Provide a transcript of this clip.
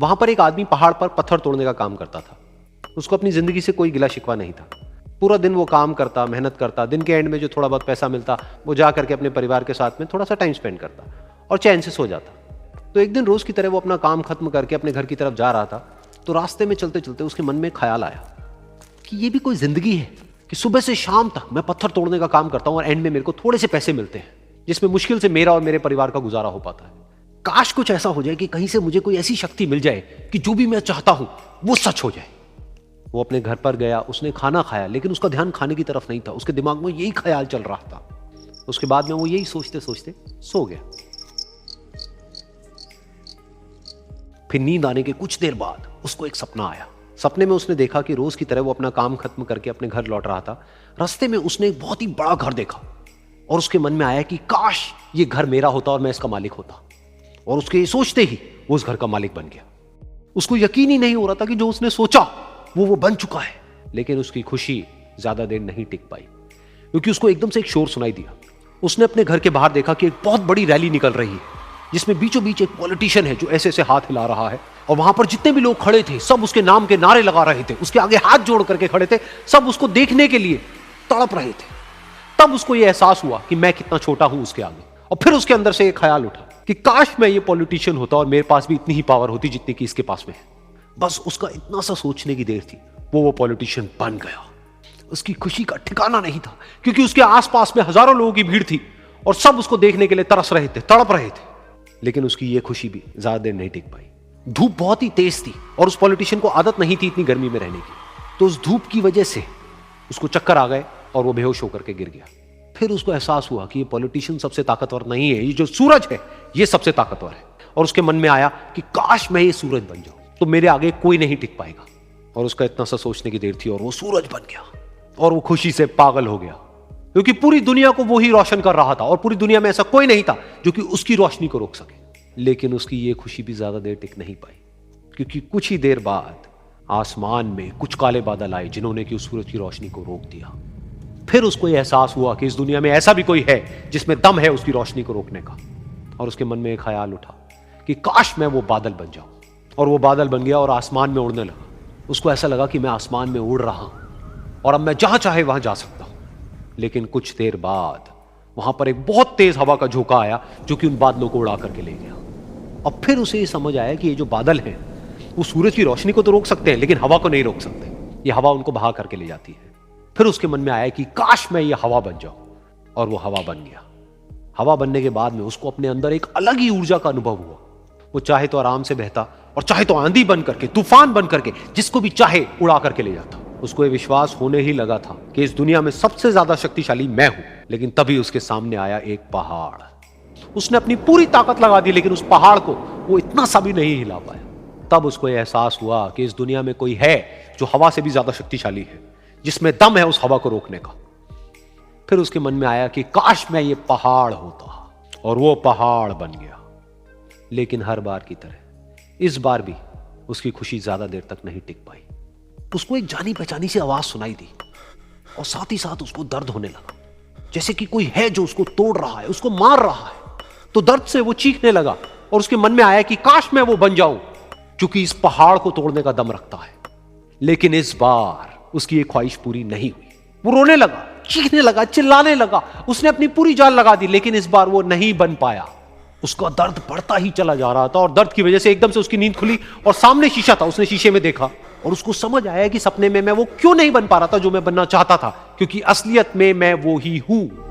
वहां पर एक आदमी पहाड़ पर पत्थर तोड़ने का काम करता था। उसको अपनी जिंदगी से कोई गिला शिकवा नहीं था। पूरा दिन वो काम करता, मेहनत करता, दिन के एंड में जो थोड़ा बहुत पैसा मिलता वो जा करके अपने परिवार के साथ में थोड़ा सा टाइम स्पेंड करता और चैन से सो जाता। तो एक दिन रोज की तरह वो अपना काम खत्म करके अपने घर की तरफ जा रहा था, तो रास्ते में चलते चलते उसके मन में ख्याल आया कि ये भी कोई जिंदगी है कि सुबह से शाम तक मैं पत्थर तोड़ने का काम करता हूं और एंड में मेरे को थोड़े से पैसे मिलते हैं, जिसमें मुश्किल से मेरा और मेरे परिवार का गुजारा हो पाता है। काश कुछ ऐसा हो जाए कि कहीं से मुझे कोई ऐसी शक्ति मिल जाए कि जो भी मैं चाहता हूं वो सच हो जाए। वो अपने घर पर गया, उसने खाना खाया, लेकिन उसका ध्यान खाने की तरफ नहीं था। उसके दिमाग में यही ख्याल चल रहा था। उसके बाद में वो यही सोचते सोचते सो गया। फिर नींद आने के कुछ देर बाद उसको एक सपना आया। सपने में उसने देखा कि रोज की तरह वो अपना काम खत्म करके अपने घर लौट रहा था। रास्ते में उसने एक बहुत ही बड़ा घर देखा और उसके मन में आया कि काश ये घर मेरा होता और मैं इसका मालिक होता। और उसके ये सोचते ही वो उस घर का मालिक बन गया। उसको यकीन ही नहीं हो रहा था कि जो उसने सोचा वो बन चुका है। लेकिन उसकी खुशी ज्यादा देर नहीं टिक पाई, क्योंकि उसको एकदम से एक शोर सुनाई दिया। उसने अपने घर के बाहर देखा कि एक बहुत बड़ी रैली निकल रही है, जिसमें बीचों बीच एक पॉलिटिशियन है जो ऐसे ऐसे हाथ हिला रहा है। और वहां पर जितने भी लोग खड़े थे सब उसके नाम के नारे लगा रहे थे, उसके आगे हाथ जोड़ करके खड़े थे, सब उसको देखने के लिए तड़प रहे थे। तब उसको यह एहसास हुआ कि मैं कितना छोटा हूं उसके आगे। और फिर उसके अंदर से एक ख्याल उठा कि काश मैं ये पॉलिटिशियन होता और मेरे पास भी इतनी ही पावर होती जितनी कि इसके पास में है। बस उसका इतना सा सोचने की देर थी, वो पॉलिटिशियन बन गया। उसकी खुशी का ठिकाना नहीं था, क्योंकि उसके आसपास में हजारों लोगों की भीड़ थी और सब उसको देखने के लिए तरस रहे थे, तड़प रहे थे। लेकिन उसकी ये खुशी भी ज्यादा देर नहीं टिक पाई। धूप बहुत ही तेज थी और उस पॉलिटिशियन को आदत नहीं थी इतनी गर्मी में रहने की। तो उस धूप की वजह से उसको चक्कर आ गए और वो बेहोश होकर के गिर गया। फिर उसको एहसास हुआ कि ये पॉलिटिशियन सबसे ताकतवर नहीं है, ये जो सूरज है ये सबसे ताकतवर है। और उसके मन में आया कि काश मैं ये सूरज बन जाऊं तो मेरे आगे कोई नहीं टिक पाएगा। और उसका इतना सा सोचने की देर थी और वो सूरज बन गया। और वो खुशी से पागल हो गया, क्योंकि पूरी दुनिया को वो ही रोशन कर रहा था और पूरी दुनिया में ऐसा कोई नहीं था जो कि उसकी रोशनी को रोक सके। लेकिन उसकी ये खुशी भी ज्यादा देर टिक नहीं पाई, क्योंकि कुछ ही देर बाद आसमान में कुछ काले बादल आए जिन्होंने कि उस सूरज की रोशनी को रोक दिया। फिर उसको यह एहसास हुआ कि इस दुनिया में ऐसा भी कोई है जिसमें दम है उसकी रोशनी को रोकने का। और उसके मन में एक ख्याल उठा कि काश मैं वो बादल बन जाऊं। और वो बादल बन गया और आसमान में उड़ने लगा। उसको ऐसा लगा कि मैं आसमान में उड़ रहा हूं और अब मैं जहां चाहे वहां जा सकता हूं। लेकिन कुछ देर बाद वहां पर एक बहुत तेज हवा का झोंका आया जो कि उन बादलों को उड़ा करके ले गया। अब फिर उसे ये समझ आया कि ये जो बादल हैं वो सूरज की रोशनी को तो रोक सकते हैं, लेकिन हवा को नहीं रोक सकते। ये हवा उनको बहा करके ले जाती है। फिर उसके मन में आया कि काश मैं ये हवा बन जाऊं। और वो हवा बन गया। हवा बनने के बाद में उसको अपने अंदर एक अलग ही ऊर्जा का अनुभव हुआ। वो चाहे तो आराम से बहता और चाहे तो आंधी बन करके, तूफान बन करके, जिसको भी चाहे उड़ा करके ले जाता। उसको ये विश्वास होने ही लगा था कि इस दुनिया में सबसे ज्यादा शक्तिशाली मैं हूं। लेकिन तभी उसके सामने आया एक पहाड़। उसने अपनी पूरी ताकत लगा दी, लेकिन उस पहाड़ को वो इतना सा भी नहीं हिला पाया। तब उसको यह एहसास हुआ कि इस दुनिया में कोई है जो हवा से भी ज्यादा शक्तिशाली है, जिसमें दम है उस हवा को रोकने का। फिर उसके मन में आया कि काश मैं ये पहाड़ होता। और वो पहाड़ बन गया। लेकिन हर बार की तरह इस बार भी उसकी खुशी ज्यादा देर तक नहीं टिक पाई। उसको एक जानी पहचानी सी आवाज सुनाई दी और साथ ही साथ उसको दर्द होने लगा, जैसे कि कोई है जो उसको तोड़ रहा है, उसको मार रहा है। तो दर्द से वो चीखने लगा और उसके मन में आया कि काश मैं वो बन जाऊं क्योंकि इस पहाड़ को तोड़ने का दम रखता है। लेकिन इस बार उसकी ये ख्वाहिश पूरी नहीं हुई। वो रोने लगा, चीखने लगा, चिल्लाने लगा। उसने अपनी पूरी जान लगा दी, लेकिन इस बार वो नहीं बन पाया। उसका दर्द बढ़ता ही चला जा रहा था और दर्द की वजह से एकदम से उसकी नींद खुली और सामने शीशा था। उसने शीशे में देखा और उसको समझ आया कि सपने में मैं वो क्यों नहीं बन पा रहा था जो मैं बनना चाहता था, क्योंकि असलियत में मैं वो ही हूं।